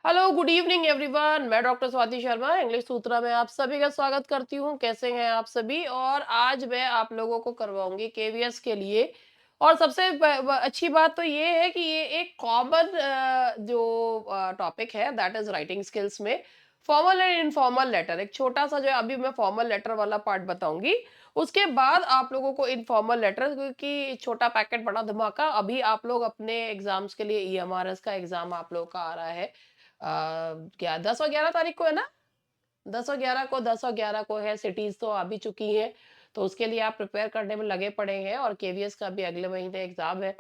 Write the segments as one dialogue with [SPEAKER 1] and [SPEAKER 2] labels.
[SPEAKER 1] Hello good evening everyone. मैं doctor Swati Sharma English सूत्रा में आप सभी का स्वागत करती हूँ। कैसे हैं आप सभी? और आज मैं आप लोगों को करवाऊंगी केवीएस के लिए। और सबसे अच्छी बात तो ये है कि ये एक कॉमन जो टॉपिक है दैट इज राइटिंग स्किल्स में फॉर्मल एंड इनफॉर्मल लेटर। एक छोटा सा जो है अभी मैं फॉर्मल लेटर वाला पार्ट बताऊंगी। उसके बाद आप लोगों को इनफॉर्मल लेटर, क्योंकि छोटा पैकेट बड़ा धमाका। अभी आप लोग अपने एग्जाम्स के लिए ईएमआरएस का एग्जाम आप लोगों का आ रहा है। क्या 10 और 11 तारीख को है ना? 10 और 11 को है। सिटीज तो आ भी चुकी हैं, तो उसके लिए आप प्रिपेयर करने में लगे पड़े हैं। और केवीएस का भी अगले महीने एग्जाम है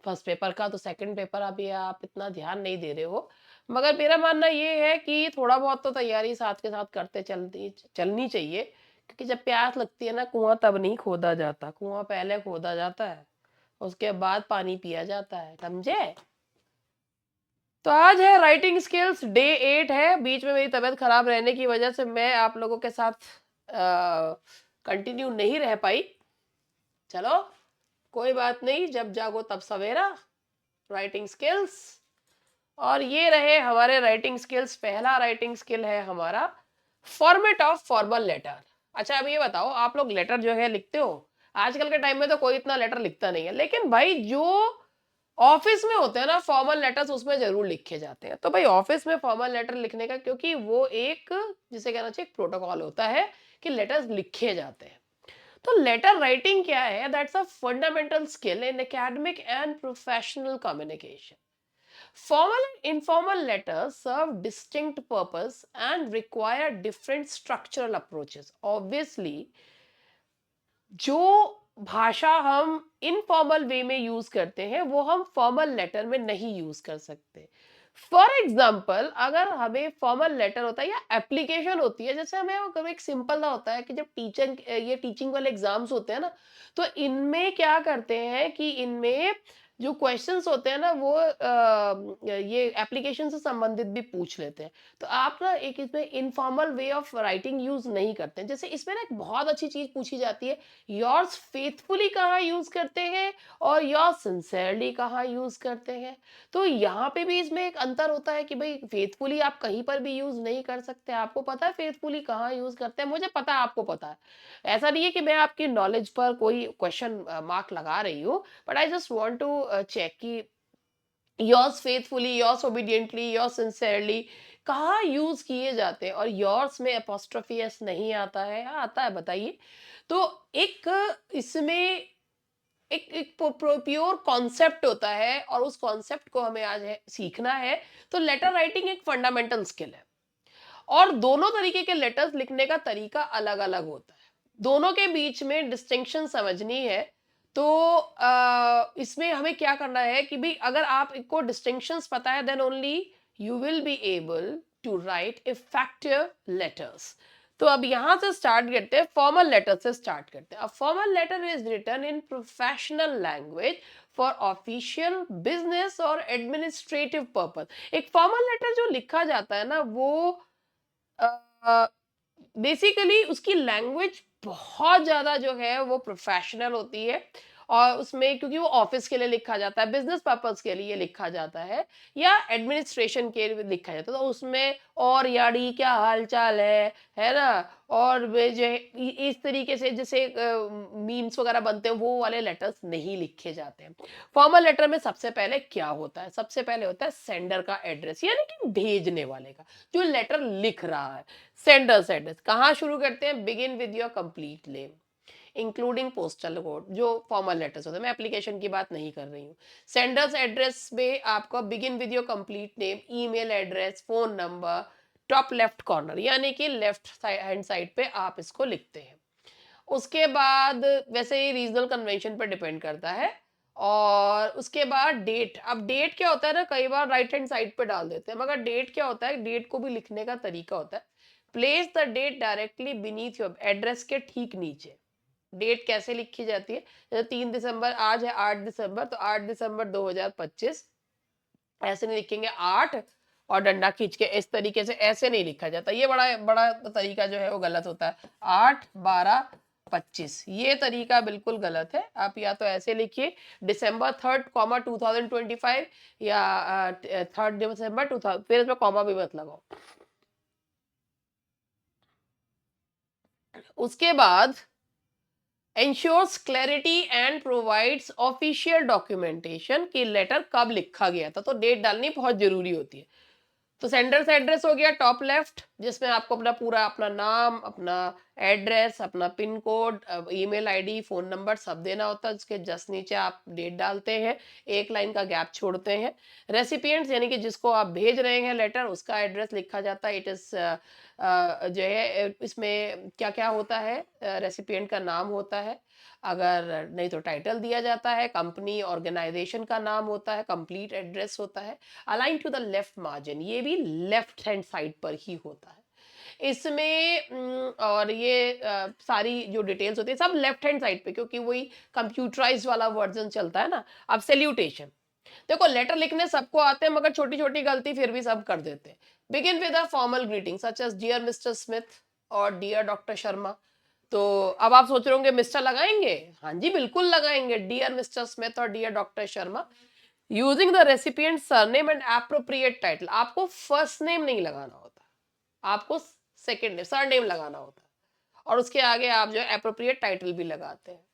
[SPEAKER 1] फर्स्ट पेपर का, तो सेकंड पेपर अभी आप इतना ध्यान नहीं दे रहे हो। मगर मेरा मानना ये है कि थोड़ा बहुत तो तैयारी साथ के साथ करते चलती चलनी चाहिए, क्योंकि जब प्यास लगती है ना, कुआं तब नहीं खोदा जाता, कुआं पहले खोदा जाता है, उसके बाद पानी पिया जाता है, समझे? तो आज है राइटिंग स्किल्स डे 8 है। बीच में मेरी तबीयत खराब रहने की वजह से मैं आप लोगों के साथ कंटिन्यू नहीं रह पाई। चलो, कोई बात नहीं, जब जागो तब सवेरा। राइटिंग स्किल्स, और ये रहे हमारे राइटिंग स्किल्स। पहला राइटिंग स्किल है हमारा फॉर्मेट ऑफ फॉर्मल लेटर। अच्छा, अब ये बताओ, आप लोग लेटर जो है लिखते हो? आजकल के टाइम में तो कोई इतना लेटर लिखता नहीं है, लेकिन भाई जो ऑफिस में होते हैं ना फॉर्मल लेटर्स, उसमें जरूर लिखे जाते हैं। तो भाई ऑफिस में फॉर्मल लेटर लिखने का, क्योंकि वो एक, जिसे कहना चाहिए, प्रोटोकॉल होता है कि लेटर्स लिखे जाते हैं। तो लेटर राइटिंग क्या है? That's a fundamental skill in academic and professional communication. Formal and informal letters serve distinct purpose and require different structural approaches. Obviously, जो भाषा हम इनफॉर्मल वे में यूज करते हैं वो हम फॉर्मल लेटर में नहीं यूज कर सकते। फॉर एग्जाम्पल, अगर हमें फॉर्मल लेटर होता है या एप्लीकेशन होती है, जैसे हमें वो कभी एक सिंपल सा होता है कि जब ये टीचिंग वाले एग्जाम्स होते हैं ना, तो इनमें क्या करते हैं कि इनमें जो क्वेश्चंस होते हैं ना, वो ये एप्लीकेशन से संबंधित भी पूछ लेते हैं। तो आप ना एक इसमें informal way of writing use नहीं करते हैं। जैसे इसमें ना एक बहुत अच्छी चीज पूछी जाती है, योर्स फेथफुली कहाँ यूज करते हैं और योर्स सिंसेरली कहाँ यूज करते हैं। तो यहाँ पे भी इसमें एक अंतर होता है कि भाई फेथफुली आप कहीं पर भी यूज नहीं कर सकते। आपको पता है फेथफुली कहाँ यूज करते हैं? मुझे पता है, आपको पता है। ऐसा नहीं है कि मैं आपकी नॉलेज पर कोई क्वेश्चन मार्क लगा रही हूँ, but I just want to check कि yours faithfully, yours obediently, yours sincerely कहाँ यूज किए जाते हैं। और योर्स में अपोस्ट्रोफी एस नहीं आता है या आता है, बताइए? तो एक इसमें एक प्योर कॉन्सेप्ट होता है, और उस कॉन्सेप्ट को हमें आज सीखना है। तो लेटर राइटिंग एक फंडामेंटल स्किल है, और दोनों तरीके के लेटर्स लिखने का तरीका अलग अलग होता है। दोनों के बीच में डिस्टिंक्शन समझनी है। तो इसमें हमें क्या करना है कि भाई अगर आपको डिस्टिंक्शंस पता है, then only you will be able to write effective letters. तो अब यहां से स्टार्ट करते हैं, फॉर्मल लेटर से स्टार्ट करते हैं। A formal letter is written in professional language for official, business और एडमिनिस्ट्रेटिव पर्पस। एक फॉर्मल लेटर जो लिखा जाता है ना, वो बेसिकली उसकी लैंग्वेज बहुत ज्यादा जो है वो प्रोफेशनल होती है। और उसमें, क्योंकि वो ऑफिस के लिए लिखा जाता है, बिजनेस पर्पस के लिए लिखा जाता है, या एडमिनिस्ट्रेशन के लिए लिखा जाता है, तो उसमें और यारी क्या हाल चाल है ना, और वे जो है इस तरीके से जैसे मीम्स वगैरह बनते हैं, वो वाले लेटर्स नहीं लिखे जाते हैं। फॉर्मल लेटर में सबसे पहले क्या होता है? सबसे पहले होता है सेंडर का एड्रेस, यानी कि भेजने वाले का, जो लेटर लिख रहा है। सेंडर्स एड्रेस कहाँ शुरू करते हैं? Begin with your complete name including postal code, जो फॉर्मल लेटर्स होते हैं, मैं एप्लीकेशन की बात नहीं कर रही हूँ। सेंडर्स एड्रेस में आपको begin with your complete name, email address, phone number, top left corner, यानी कि लेफ्ट हैंड साइड पे आप इसको लिखते हैं। उसके बाद वैसे ही रीजनल कन्वेंशन पर डिपेंड करता है। और उसके बाद डेट। अब डेट क्या होता है ना, कई बार राइट हैंड साइड पे डाल देते हैं, मगर डेट क्या होता है, डेट को भी लिखने का तरीका होता है। Place the date directly beneath your address के ठीक नीचे। डेट कैसे लिखी जाती है? जैसे 3 दिसंबर, आज है 8 दिसंबर, तो 8 दिसंबर 2025 ऐसे नहीं लिखेंगे, 8 और डंडा खींच के इस तरीके से ऐसे नहीं लिखा जाता। ये बड़ा बड़ा तरीका जो है वो गलत होता है। 8/12 25। ये तरीका बिल्कुल गलत है। आप या तो ऐसे लिखिए December 3rd, 2025 या 3rd December 2000, फिर इसमें कॉमा भी मत लगाओ। उसके बाद ensures clarity and provides official documentation कि लेटर कब लिखा गया था, तो डेट डालनी बहुत जरूरी होती है। तो सेंडर्स एड्रेस हो गया टॉप लेफ्ट, जिसमें आपको अपना पूरा अपना नाम, अपना एड्रेस, अपना pin code, email ID, phone number सब देना होता है। उसके जस्ट नीचे आप डेट डालते हैं, एक लाइन का गैप छोड़ते हैं। रेसिपिएंट्स यानी कि जिसको आप भेज रहे हैं लेटर, उसका एड्रेस लिखा जाता है। इट इज जो है इसमें क्या क्या होता है, रेसिपिएंट का नाम होता है, अगर नहीं तो टाइटल दिया जाता है, कंपनी ऑर्गेनाइजेशन का नाम होता है, कंप्लीट एड्रेस होता है, align to the left margin, ये भी लेफ्ट हैंड साइड पर ही होता है इसमें। और ये सारी जो डिटेल्स होती है सब लेफ्ट हैंड साइड पे, क्योंकि वही कंप्यूटराइज वाला वर्जन चलता है ना। अब सैल्यूटेशन देखो, लेटर लिखने सबको आते हैं, मगर छोटी छोटी गलती फिर भी सब कर देते हैं। Begin with a formal greeting such as dear mister Smith और डियर डॉक्टर शर्मा। तो अब आप सोच रहे होंगे मिस्टर लगाएंगे, हाँ जी बिल्कुल लगाएंगे, डियर मिस्टर स्मिथ और dear doctor Sharma. Using the recipient surname and appropriate title, आपको फर्स्ट नेम नहीं लगाना होता, आपको सेकंड नेम सरनेम लगाना होता है, और उसके आगे आप जो एप्रोप्रिएट टाइटल भी लगाते हैं।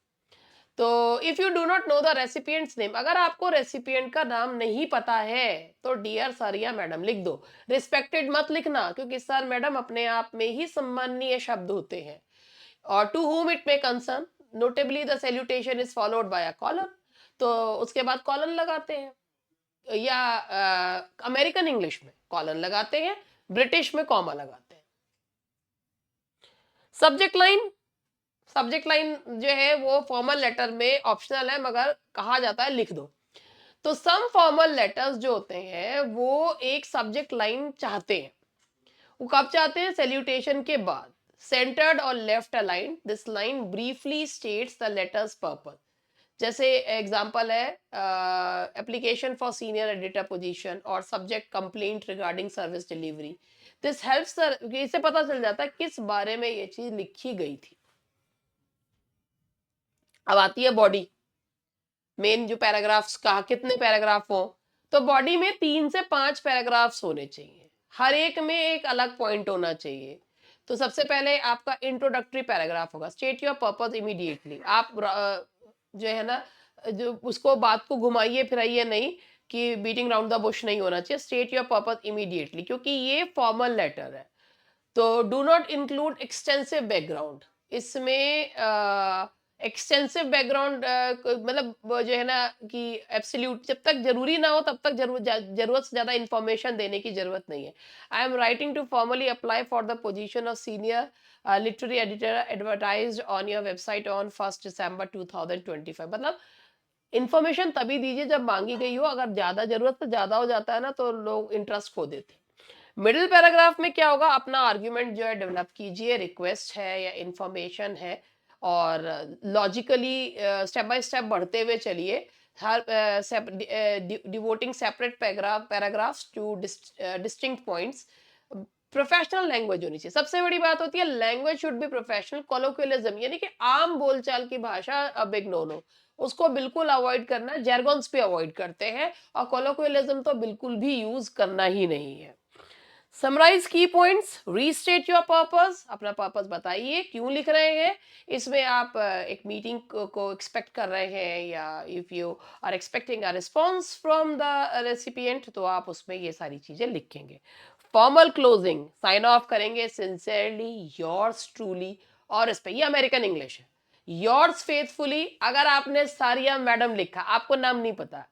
[SPEAKER 1] तो if you do not know the recipients name, अगर आपको रेसिपिएंट का नाम नहीं पता है तो डियर सर या मैडम लिख दो। रिस्पेक्टेड मत लिखना, क्योंकि सर मैडम अपने आप में ही सम्माननीय शब्द होते हैं। और to whom it may concern, notably the salutation is followed by a colon, तो उसके बाद कॉलन लगाते हैं, या अमेरिकन इंग्लिश में कॉलन लगाते हैं, ब्रिटिश में कॉमा लगाते हैं। सब्जेक्ट लाइन, सब्जेक्ट लाइन जो है वो फॉर्मल लेटर में ऑप्शनल है, मगर कहा जाता है लिख दो। तो सम फॉर्मल लेटर्स जो होते हैं वो एक सब्जेक्ट लाइन चाहते हैं। वो कब चाहते हैं? सैल्यूटेशन के बाद। सेंटर्ड और left aligned, this line briefly states the letter's purpose. जैसे एग्जांपल है application for senior editor position और subject complaint regarding service delivery. This helps, इससे पता चल जाता है किस बारे में ये चीज लिखी गई थी। अब आती है बॉडी, मेन जो पैराग्राफ्स का कितने पैराग्राफ हो, तो बॉडी में 3 से 5 पैराग्राफ्स होने चाहिए, हर एक में एक अलग पॉइंट होना चाहिए। तो सबसे पहले आपका इंट्रोडक्टरी पैराग्राफ होगा, स्टेट योर पर्पस इमीडिएटली। आप जो है ना, जो उसको बात को घुमाइए फिराइए नहीं, कि बीटिंग राउंड द बुश नहीं होना चाहिए। स्टेट योर पर्पस इमीडिएटली, क्योंकि ये फॉर्मल लेटर है। तो do not include extensive background, इसमें एक्सटेंसिव बैकग्राउंड मतलब जो है ना कि एब्सोल्यूट, जब तक जरूरी ना हो तब तक जरूरत से ज्यादा इंफॉर्मेशन देने की जरूरत नहीं है। I am writing to formally apply for the position of senior literary editor advertised on your website on 1 December 2025। मतलब इंफॉर्मेशन तभी दीजिए जब मांगी गई हो, अगर ज्यादा जरूरत से ज्यादा हो जाता है ना तो लोग इंटरेस्ट खो देते हैं। मिडिल पैराग्राफ में क्या होगा, अपना आर्ग्यूमेंट जो है डेवलप कीजिए, रिक्वेस्ट है या इंफॉर्मेशन है, और लॉजिकली स्टेप बाय स्टेप बढ़ते हुए चलिए। हर devoting separate paragraphs to distinct points. Professional language होनी चाहिए, सबसे बड़ी बात होती है language should be professional. Colloquialism यानी कि आम बोलचाल की भाषा अब एक नो नो, उसको बिल्कुल अवॉइड करना। जैर्गन्स पे अवॉइड करते हैं, और कोलोक्वियलिज्म तो बिल्कुल भी यूज करना ही नहीं है। समराइज की पॉइंट्स, रीस्टेट योर पर्पस, अपना पर्पस बताइए क्यों लिख रहे हैं। इसमें आप एक मीटिंग को एक्सपेक्ट कर रहे हैं, या if you are expecting a response from the recipient, तो आप उसमें ये सारी चीजें लिखेंगे। फॉर्मल क्लोजिंग, साइन ऑफ करेंगे सिंसियरली योर्स ट्रूली, और इस पे ये अमेरिकन इंग्लिश है, योर्स फेथफुली। अगर आपने सारिया मैडम लिखा, आपको नाम नहीं पता,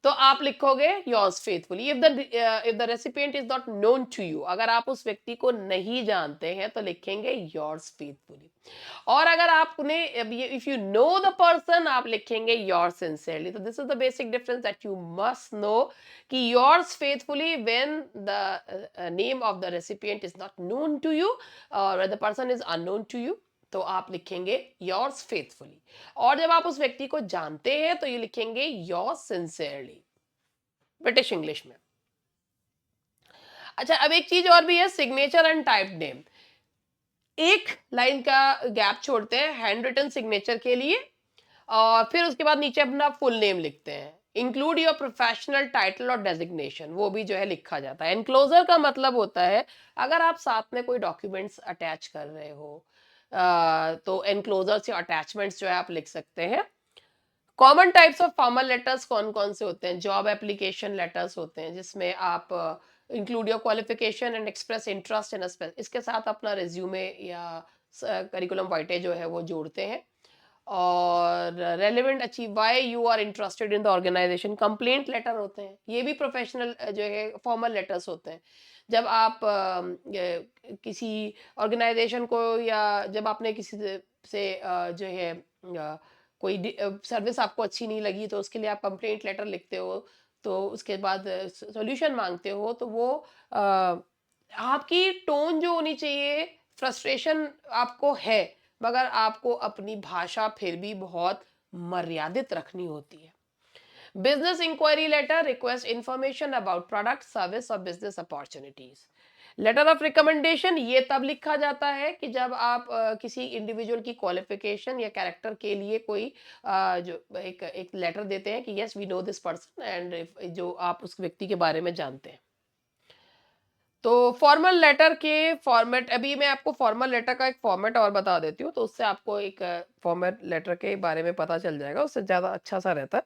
[SPEAKER 1] तो आप लिखोगे yours faithfully. If the recipient is not known to you, अगर आप उस व्यक्ति को नहीं जानते हैं तो लिखेंगे योर्स फेथफुली। और अगर आपने if you know the person, आप लिखेंगे योर्स सिंसियरली। तो this is the basic difference that you must know, कि yours faithfully when the name of the recipient is not known to you, और the person is unknown to you, तो आप लिखेंगे yours faithfully. और जब आप उस व्यक्ति को जानते हैं तो ये लिखेंगे योर्स सिंसियरली, ब्रिटिश इंग्लिश में। अच्छा, अब एक चीज और भी है, सिग्नेचर एंड टाइप नेम। एक लाइन का गैप छोड़ते हैं हैंड रिटन सिग्नेचर के लिए, और फिर उसके बाद नीचे अपना फुल नेम लिखते हैं। इंक्लूड योर प्रोफेशनल टाइटल और डेजिग्नेशन, वो भी जो है लिखा जाता है। एनक्लोजर का मतलब होता है अगर आप साथ में कोई डॉक्यूमेंट्स अटैच कर रहे हो, तो एनक्लोजर से अटैचमेंट्स जो है आप लिख सकते हैं। Common types of formal letters कौन कौन से होते हैं? जॉब एप्लीकेशन लेटर्स होते हैं जिसमें आप include your qualification and express interest in इसके साथ अपना रिज्यूमे या करिकुलम वाइटे जो है वो जोड़ते हैं। और relevant achieve why you are interested in the organisation, complaint letter होते हैं, ये भी प्रोफेशनल जो है फॉर्मल लेटर्स होते हैं। जब आप किसी ऑर्गेनाइजेशन को, या जब आपने किसी से जो है कोई सर्विस आपको अच्छी नहीं लगी तो उसके लिए आप कंप्लेंट लेटर लिखते हो, तो उसके बाद सॉल्यूशन मांगते हो, तो वो आपकी टोन जो होनी चाहिए, फ्रस्ट्रेशन आपको है, मगर आपको अपनी भाषा फिर भी बहुत मर्यादित रखनी होती है। Business inquiry letter request information about product service और business opportunities. Letter of recommendation ये तब लिखा जाता है कि जब आप किसी इंडिविजुअल की क्वालिफिकेशन या कैरेक्टर के लिए कोई जो एक लेटर देते हैं कि yes we know this person, and जो आप उस व्यक्ति के बारे में जानते हैं। तो फॉर्मल लेटर के फॉर्मेट, अभी मैं आपको फॉर्मल लेटर का एक फॉर्मेट और बता देती हूँ, तो उससे आपको एक फॉर्मेट लेटर के बारे में पता चल जाएगा, उससे ज़्यादा अच्छा सा रहता है।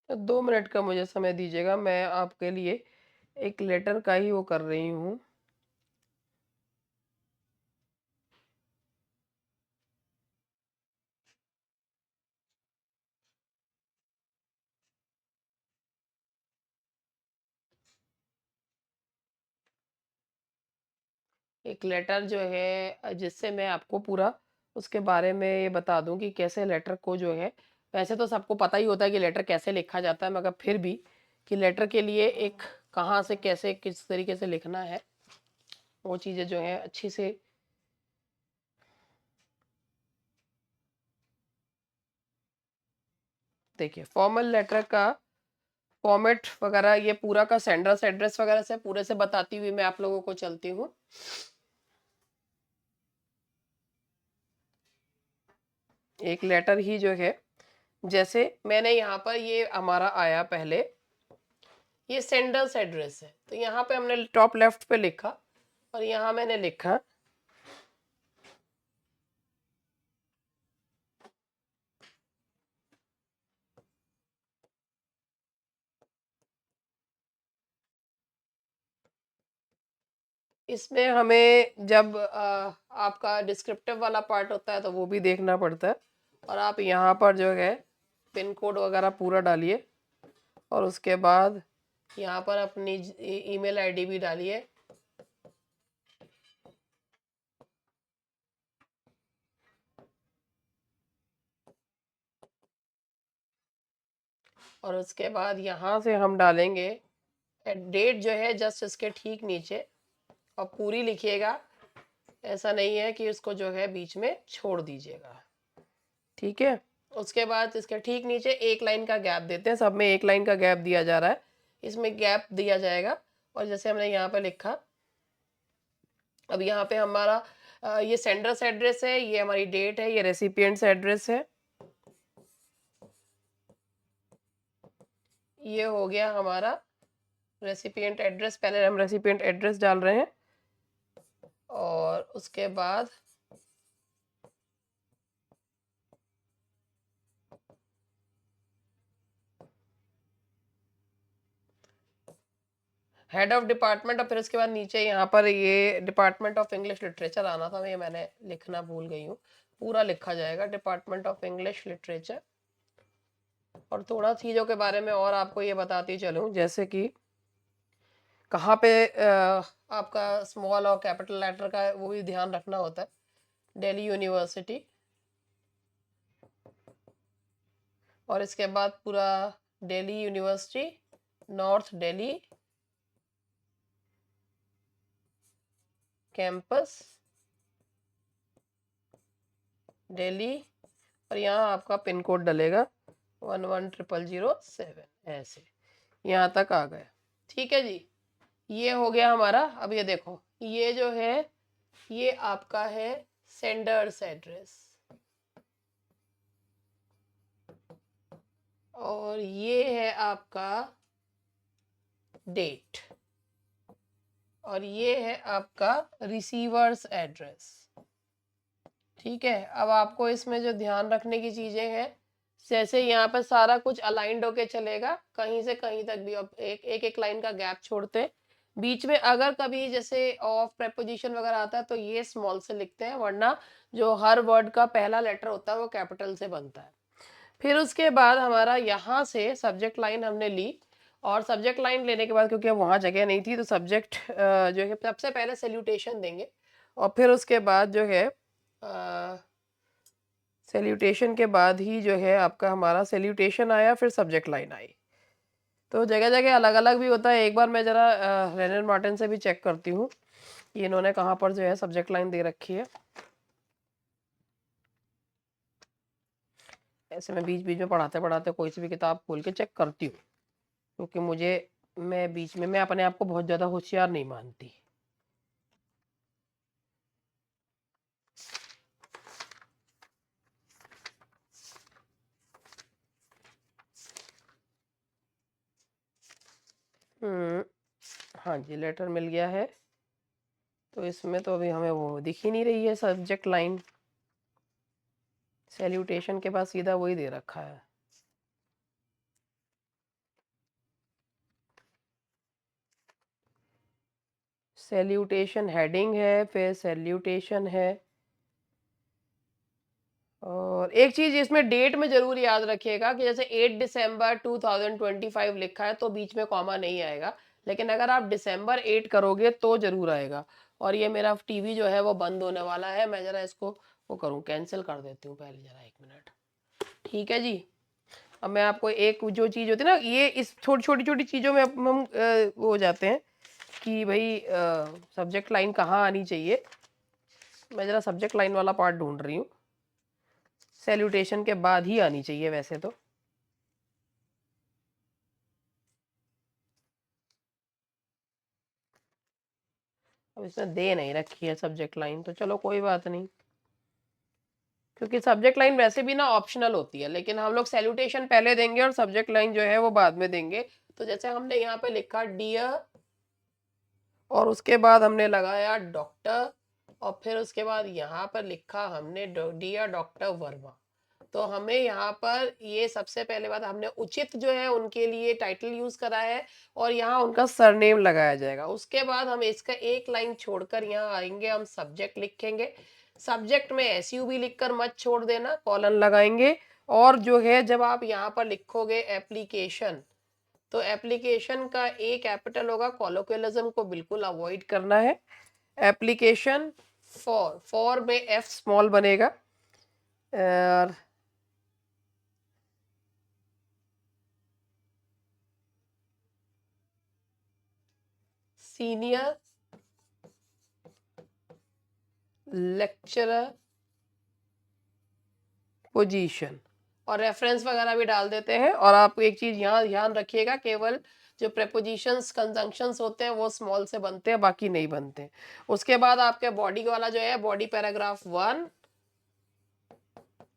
[SPEAKER 1] तो 2 मिनट का मुझे समय दीजिएगा, मैं आपके लिए एक लेटर का ही वो कर रही हूँ। एक लेटर जो है जिससे मैं आपको पूरा उसके बारे में ये बता दूं कि कैसे लेटर को जो है, वैसे तो सबको पता ही होता है कि लेटर कैसे लिखा जाता है, मगर फिर भी कि लेटर के लिए एक कहाँ से कैसे किस तरीके से लिखना है, वो चीज़ें जो है अच्छी से। देखिए फॉर्मल लेटर का फॉर्मेट वगैरह ये पूरा का सेंडर्स एड्रेस वगैरह से पूरे से बताती हुई मैं आप लोगों को चलती हूँ। एक लेटर ही जो है, जैसे मैंने यहाँ पर ये हमारा आया पहले, ये सेंडर्स एड्रेस है, तो यहाँ पे हमने टॉप लेफ्ट पे लिखा, और यहाँ मैंने लिखा इसमें हमें जब आपका डिस्क्रिप्टिव वाला पार्ट होता है तो वो भी देखना पड़ता है, और आप यहाँ पर जो है पिन कोड वगैरह पूरा डालिए, और उसके बाद यहाँ पर अपनी ईमेल आईडी भी डालिए। और उसके बाद यहाँ से हम डालेंगे डेट जो है जस्ट इसके ठीक नीचे, और पूरी लिखिएगा, ऐसा नहीं है कि उसको जो है बीच में छोड़ दीजिएगा, ठीक है। उसके बाद इसके ठीक नीचे एक लाइन का गैप देते हैं, सब में एक लाइन का गैप दिया जा रहा है, इसमें गैप दिया जाएगा। और जैसे हमने यहाँ पे लिखा, अब यहाँ पे हमारा ये सेंडर्स एड्रेस है, ये हमारी डेट है, ये रेसिपिएंट्स एड्रेस है, ये हो गया हमारा रेसिपिएंट एड्रेस। पहले हम रेसिपिएंट एड्रेस डाल रहे हैं, और उसके बाद हेड ऑफ डिपार्टमेंट, और फिर उसके बाद नीचे यहाँ पर ये डिपार्टमेंट ऑफ इंग्लिश लिटरेचर आना था, ये मैंने लिखना भूल गई हूँ, पूरा लिखा जाएगा डिपार्टमेंट ऑफ इंग्लिश लिटरेचर। और थोड़ा चीज़ों के बारे में और आपको ये बताती चलूँ, जैसे कि कहाँ पे आपका स्मॉल और कैपिटल लेटर का वो भी ध्यान रखना होता है। दिल्ली यूनिवर्सिटी, और इसके बाद पूरा Delhi university, north Delhi campus Delhi, और यहाँ आपका पिन कोड डलेगा 110007, ऐसे यहाँ तक आ गया। ठीक है जी, ये हो गया हमारा। अब ये देखो, ये जो है ये आपका है सेंडर्स एड्रेस, और ये है आपका डेट, और ये है आपका रिसीवर्स एड्रेस। ठीक है, अब आपको इसमें जो ध्यान रखने की चीजें हैं, जैसे यहाँ पर सारा कुछ अलाइंड होके चलेगा, कहीं से कहीं तक भी, अब एक लाइन का गैप छोड़ते हैं। बीच में अगर कभी जैसे ऑफ प्रेपोजिशन वगैरह आता है तो ये स्मॉल से लिखते हैं, वरना जो हर वर्ड का पहला लेटर होता है वो कैपिटल से बनता है। फिर उसके बाद हमारा यहाँ से सब्जेक्ट लाइन हमने ली, और सब्जेक्ट लाइन लेने के बाद क्योंकि अब वहाँ जगह नहीं थी तो सब्जेक्ट जो है सबसे पहले सैल्यूटेशन देंगे, और फिर उसके बाद जो है सैल्यूटेशन के बाद ही जो है आपका हमारा सैल्यूटेशन आया, फिर सब्जेक्ट लाइन आई। तो जगह जगह अलग अलग भी होता है। एक बार मैं जरा रेनर मार्टिन से भी चेक करती हूँ कि इन्होंने कहाँ पर जो है सब्जेक्ट लाइन दे रखी है। ऐसे मैं बीच बीच में पढ़ाते पढ़ाते कोई सी भी किताब खोल के चेक करती हूँ, क्योंकि मैं बीच में मैं अपने आप को बहुत ज़्यादा होशियार नहीं मानती। हाँ जी, लेटर मिल गया है। तो इसमें तो अभी हमें वो दिख ही नहीं रही है सब्जेक्ट लाइन, सैल्यूटेशन के बाद सीधा वही दे रखा है। सैल्यूटेशन हेडिंग है, फिर सैल्यूटेशन है, और एक चीज इसमें डेट में जरूर याद रखिएगा कि जैसे 8 दिसंबर 2025 लिखा है तो बीच में कॉमा नहीं आएगा, लेकिन अगर आप दिसंबर 8 करोगे तो जरूर आएगा। और ये मेरा टीवी जो है वो बंद होने वाला है, मैं जरा इसको वो करूँ, कैंसिल कर देती हूँ पहले, जरा 1 मिनट। ठीक है जी, अब मैं आपको एक जो चीज होती है ना, ये इस छोटी छोटी चीजों में हम वो हो जाते हैं कि भाई सब्जेक्ट लाइन कहाँ आनी चाहिए। मैं जरा सब्जेक्ट लाइन वाला पार्ट ढूंढ रही हूँ, सैल्यूटेशन के बाद ही आनी चाहिए वैसे तो। अब इसमें दे नहीं रखी है सब्जेक्ट लाइन, तो चलो कोई बात नहीं, क्योंकि सब्जेक्ट लाइन वैसे भी ना ऑप्शनल होती है, लेकिन हम लोग सैल्यूटेशन पहले देंगे और सब्जेक्ट लाइन जो है वो बाद में देंगे। तो जैसे हमने यहाँ पे लिखा डियर, और उसके बाद हमने लगाया डॉक्टर, और फिर उसके बाद यहाँ पर लिखा हमने डियर डॉक्टर वर्मा। तो हमें यहाँ पर ये सबसे पहले बात, हमने उचित जो है उनके लिए टाइटल यूज करा है, और यहाँ उनका सरनेम लगाया जाएगा। उसके बाद हम इसका एक लाइन छोड़कर यहाँ आएंगे, हम सब्जेक्ट लिखेंगे। सब्जेक्ट में एसयू भी लिखकर मत छोड़ देना, कॉलन लगाएंगे। और जो है जब आप यहाँ पर लिखोगे एप्लीकेशन, तो एप्लीकेशन का ए कैपिटल होगा, कॉलोक्वियलिज्म को बिल्कुल अवॉइड करना है। एप्लीकेशन फॉर में एफ स्मॉल बनेगा, और सीनियर लेक्चरर पोजीशन, और रेफरेंस वगैरह भी डाल देते हैं। और आप एक चीज यहाँ ध्यान रखिएगा, केवल जो प्रेपोजिशंस कंजंक्शंस होते हैं वो स्मॉल से बनते हैं, बाकी नहीं बनते। उसके बाद आपके बॉडी वाला जो है, बॉडी पैराग्राफ 1,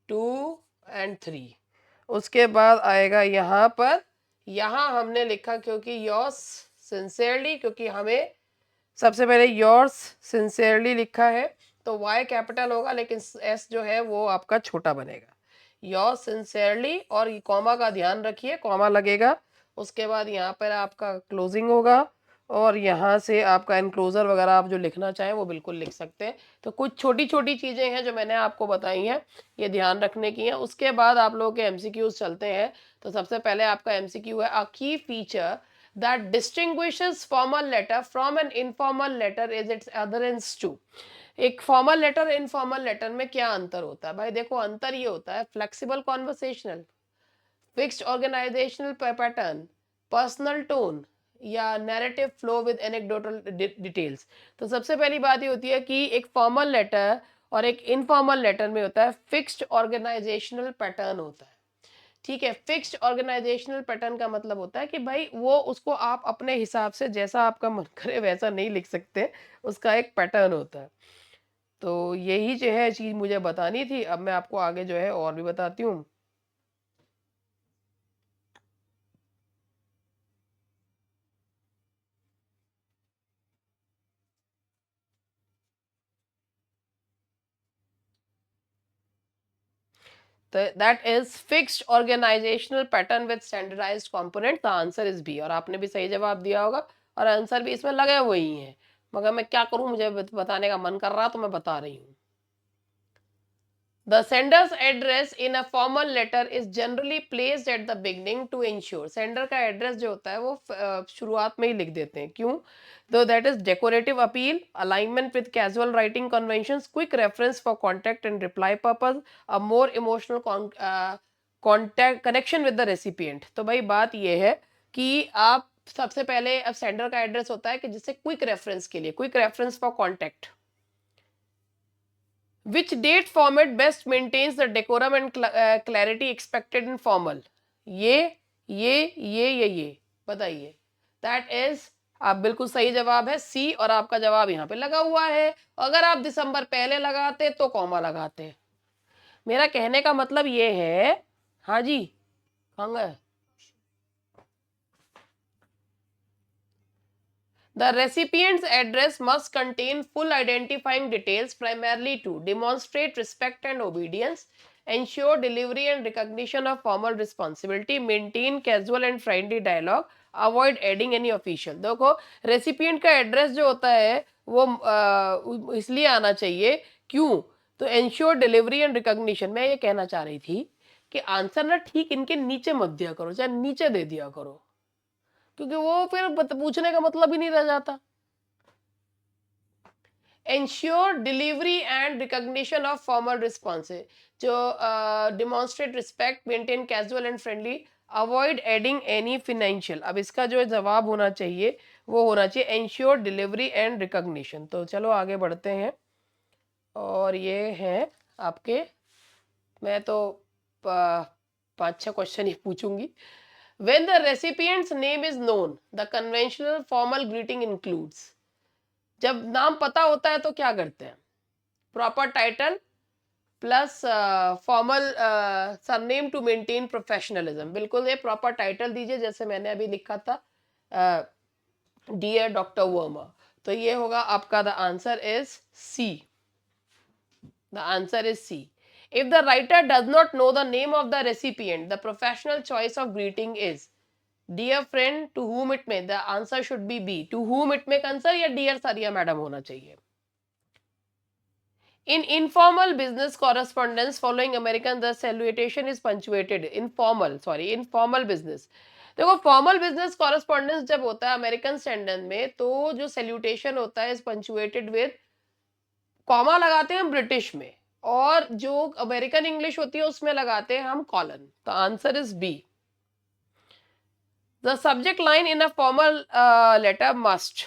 [SPEAKER 1] 2 एंड 3। उसके बाद आएगा यहाँ पर, यहाँ हमने लिखा क्योंकि योर्स सिंसियरली, क्योंकि हमें सबसे पहले योर्स सिंसियरली लिखा है तो वाई कैपिटल होगा, लेकिन एस जो है वो आपका छोटा बनेगा। योर्स सिंसियरली, और कॉमा का ध्यान रखिए, कॉमा लगेगा। उसके बाद यहाँ पर आपका क्लोजिंग होगा, और यहाँ से आपका एनक्लोजर वगैरह आप जो लिखना चाहें वो बिल्कुल लिख सकते हैं। तो कुछ छोटी छोटी चीज़ें हैं जो मैंने आपको बताई हैं, ये ध्यान रखने की हैं। उसके बाद आप लोगों के एमसीक्यूज चलते हैं। तो सबसे पहले आपका एमसीक्यू है, a key feature that distinguishes formal letter from an informal letter is its adherence to. एक फॉर्मल लेटर इनफॉर्मल लेटर में क्या अंतर होता है भाई? देखो अंतर ये होता है, flexible conversational, fixed organisational pattern, personal tone या narrative flow with anecdotal details. तो सबसे पहली बात ये होती है कि एक फॉर्मल लेटर और एक इनफॉर्मल लेटर में होता है फिक्स्ड ऑर्गेनाइजेशनल पैटर्न होता है। ठीक है, फिक्स्ड ऑर्गेनाइजेशनल पैटर्न का मतलब होता है कि भाई वो उसको आप अपने हिसाब से जैसा आपका मन करे वैसा नहीं लिख सकते, उसका एक पैटर्न होता है। तो यही जो है चीज मुझे बतानी थी। अब मैं आपको आगे जो है और भी बताती हूँ। That is fixed organisational pattern with standardised component. The answer is B. और आपने भी सही जवाब दिया होगा और आंसर भी इसमें लगे हुए ही हैं, मगर मैं क्या करूं, मुझे बताने का मन कर रहा तो मैं बता रही हूँ। The sender's address in a formal letter is generally placed at the beginning to ensure। sender का एड्रेस जो होता है वो शुरुआत में ही लिख देते हैं। क्यों? तो that is decorative appeal, alignment with casual writing conventions, quick reference for contact and reply purpose, a more emotional contact connection with the recipient। तो भाई बात ये है कि आप सबसे पहले, अब सेंडर का एड्रेस होता है कि जिससे क्विक रेफरेंस के लिए, quick reference for contact, which date format best maintains the decorum and clarity expected in formal। ये ये बताइए। दैट इज, आप बिल्कुल सही जवाब है सी, और आपका जवाब यहाँ पे लगा हुआ है। अगर आप दिसंबर पहले लगाते तो कॉमा लगाते। मेरा कहने का मतलब ये है, हाँ जी, कहाँ गए? The recipient's address must contain full identifying details primarily to demonstrate respect and obedience, ensure delivery and recognition of formal responsibility, maintain casual and friendly dialogue, avoid adding any official। देखो रेसिपिएंट का address जो होता है वो इसलिए आना चाहिए, क्यों? तो एंश्योर डिलीवरी एंड रिकॉग्निशन। मैं ये कहना चाह रही थी कि आंसर ना ठीक इनके नीचे मत दिया करो, चाहे नीचे दे दिया करो, क्योंकि वो फिर पूछने का मतलब ही नहीं रह जाता। Ensure delivery and recognition of formal responses, जो demonstrate respect, maintain casual and friendly, avoid adding any financial। अब इसका जो जवाब होना चाहिए वो होना चाहिए ensure delivery and recognition। तो चलो आगे बढ़ते हैं, और ये है आपके, मैं तो पाँच छह क्वेश्चन ही पूछूंगी। When the recipient's name is known, the conventional formal greeting includes। जब नाम पता होता है तो क्या करते हैं? Proper title plus formal surname to maintain professionalism. बिल्कुल, ये प्रॉपर टाइटल दीजिए, जैसे मैंने अभी लिखा था डियर डॉक्टर वर्मा। तो ये होगा आपका, the answer is C. The answer is C. if the writer does not know the name of the recipient, the professional choice of greeting is dear friend to whom it may। the answer should be b, to whom it may concern, या dear sir या madam होना चाहिए। In informal business correspondence following American, the salutation is punctuated। informal business। देखो formal business correspondence जब होता है American standard में, तो जो सैल्यूटेशन होता है इज पंचुएटेड विद कॉमा लगाते हैं ब्रिटिश में, और जो अमेरिकन इंग्लिश होती है उसमें लगाते हैं हम कॉलन। तो answer is B. The subject line in a formal letter must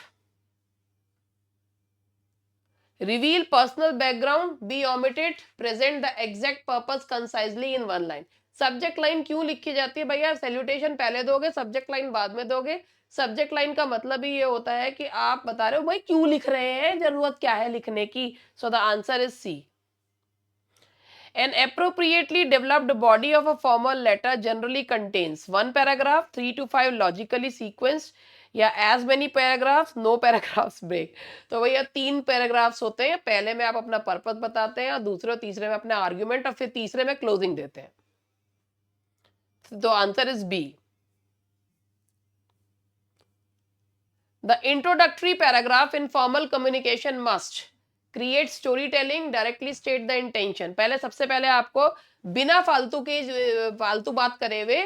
[SPEAKER 1] reveal personal background, be omitted, present the exact purpose concisely in one line। Subject line क्यों लिखी जाती है भैया? सैल्यूटेशन पहले दोगे, सब्जेक्ट लाइन बाद में दोगे। सब्जेक्ट लाइन का मतलब ही ये होता है कि आप बता रहे हो भाई क्यों लिख रहे हैं, जरूरत क्या है लिखने की। So the answer is C. An appropriately developed body of a formal letter generally contains one paragraph, 3 to 5 logically sequenced, या as many paragraphs, no paragraphs break। तो भैया 3 पैराग्राफ्स होते हैं, पहले में आप अपना पर्पस बताते हैं और दूसरे और तीसरे में अपना आर्ग्यूमेंट, और फिर तीसरे में क्लोजिंग देते हैं। तो answer is B. The introductory paragraph in formal communication must create storytelling, directly state the intention. पहले सबसे पहले आपको बिना फालतू बात करे हुए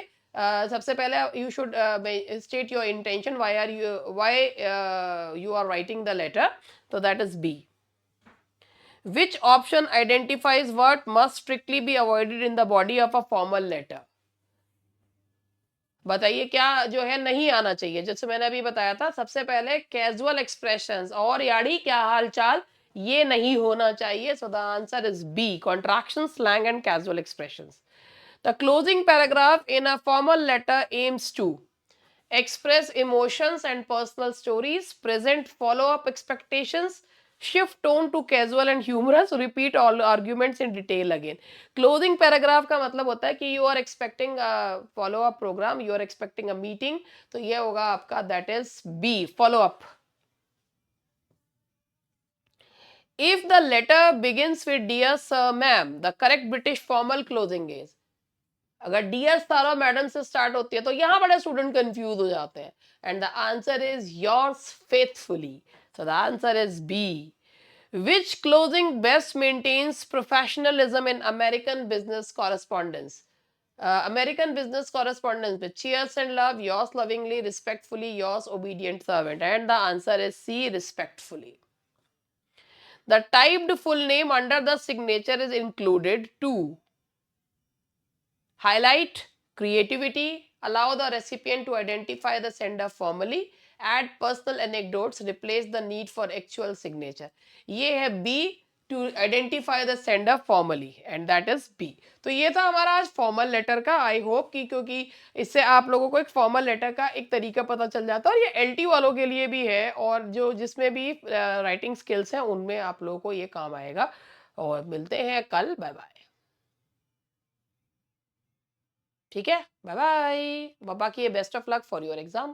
[SPEAKER 1] सबसे पहले you should state your intention. Why you are writing the letter? So that is B. Which option identifies what must strictly be avoided in the body of a formal letter? बताइए क्या जो है नहीं आना चाहिए, जैसे मैंने अभी बताया था सबसे पहले कैजुअल एक्सप्रेशंस और याड़ी क्या हाल चाल ये नहीं होना चाहिए. So the answer is B, contraction, slang and casual expressions. The closing paragraph in a formal letter aims to express emotions and personal stories, present follow-up expectations, shift tone to casual and humorous, repeat all arguments in detail again. Closing paragraph का मतलब होता है कि you are expecting a follow-up program, you are expecting a meeting, तो ये होगा आपका that is B, follow-up. If the letter begins with dear sir, ma'am, the correct British formal closing is. अगर डियर सारा मैडम से start होती है तो यहां बड़े स्टूडेंट कंफ्यूज हो जाते हैं. And the answer is yours faithfully. So the answer is B. Which closing best maintains professionalism in American business correspondence? American business correspondence में cheers and love, yours lovingly, respectfully, yours obedient servant. And the answer is C, respectfully. The typed full name under the signature is included to highlight creativity, allow the recipient to identify the sender formally, add personal anecdotes, replace the need for actual signature. ये है B, to identify the sender formally, and that is B. तो ये था हमारा आज formal letter का. I hope कि क्योंकि इससे आप लोगों को एक फॉर्मल लेटर का एक तरीका पता चल जाता है और ये एलटी वालों के लिए भी है और जो जिसमें भी राइटिंग स्किल्स हैं उनमें आप लोगों को ये काम आएगा. और मिलते हैं कल. Bye bye. ठीक है, बाय बाय. बाबा की best of luck for your exam.